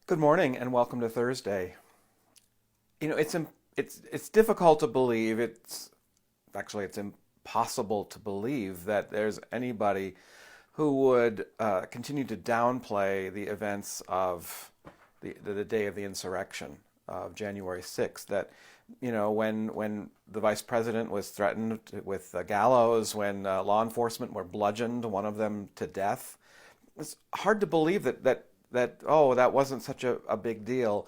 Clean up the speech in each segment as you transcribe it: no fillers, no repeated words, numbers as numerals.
Good morning and welcome to Thursday. It's difficult to believe. It's impossible to believe that there's anybody who would continue to downplay the events of the day of the insurrection of January 6th. That when the vice president was threatened with a gallows, when law enforcement were bludgeoned, one of them to death. It's hard to believe that wasn't such a big deal.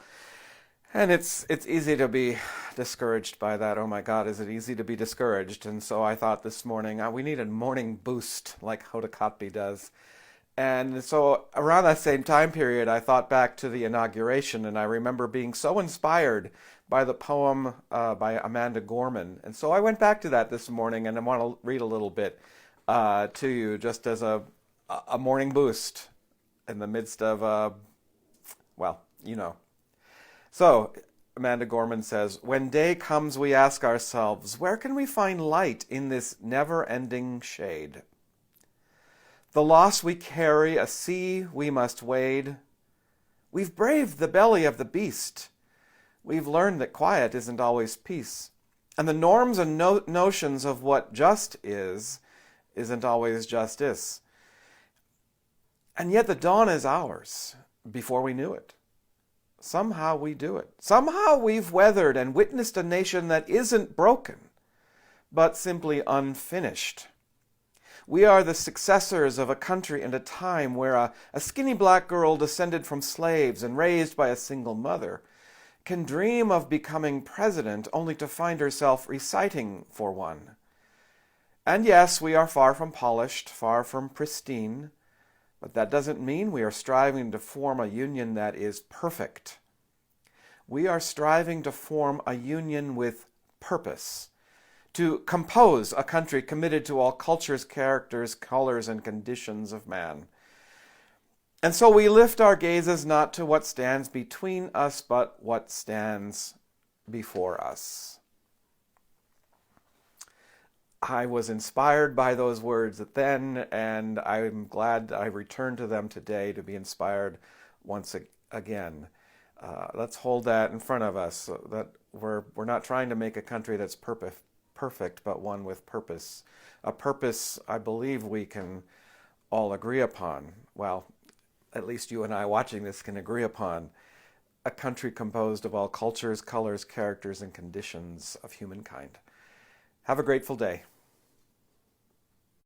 And it's easy to be discouraged by that. Oh my God, is it easy to be discouraged? And so I thought this morning, we need a morning boost like Hodakotbi does. And so around that same time period, I thought back to the inauguration, and I remember being so inspired by the poem by Amanda Gorman. And so I went back to that this morning, and I want to read a little bit to you just as a morning boost in the midst of, well, you know. So, Amanda Gorman says, when day comes, we ask ourselves, where can we find light in this never-ending shade? The loss we carry, a sea we must wade. We've braved the belly of the beast. We've learned that quiet isn't always peace. And the norms and notions of what just isn't always justice. And yet the dawn is ours before we knew it. Somehow we do it. Somehow we've weathered and witnessed a nation that isn't broken, but simply unfinished. We are the successors of a country and a time where a skinny black girl descended from slaves and raised by a single mother can dream of becoming president only to find herself reciting for one. And yes, we are far from polished, far from pristine, but that doesn't mean we are striving to form a union that is perfect. We are striving to form a union with purpose, to compose a country committed to all cultures, characters, colors, and conditions of man. And so we lift our gazes not to what stands between us, but what stands before us. I was inspired by those words then, and I'm glad I returned to them today to be inspired once again. Let's hold that in front of us, so that we're not trying to make a country that's perfect, but one with purpose. A purpose I believe we can all agree upon. Well, at least you and I watching this can agree upon. A country composed of all cultures, colors, characters, and conditions of humankind. Have a grateful day.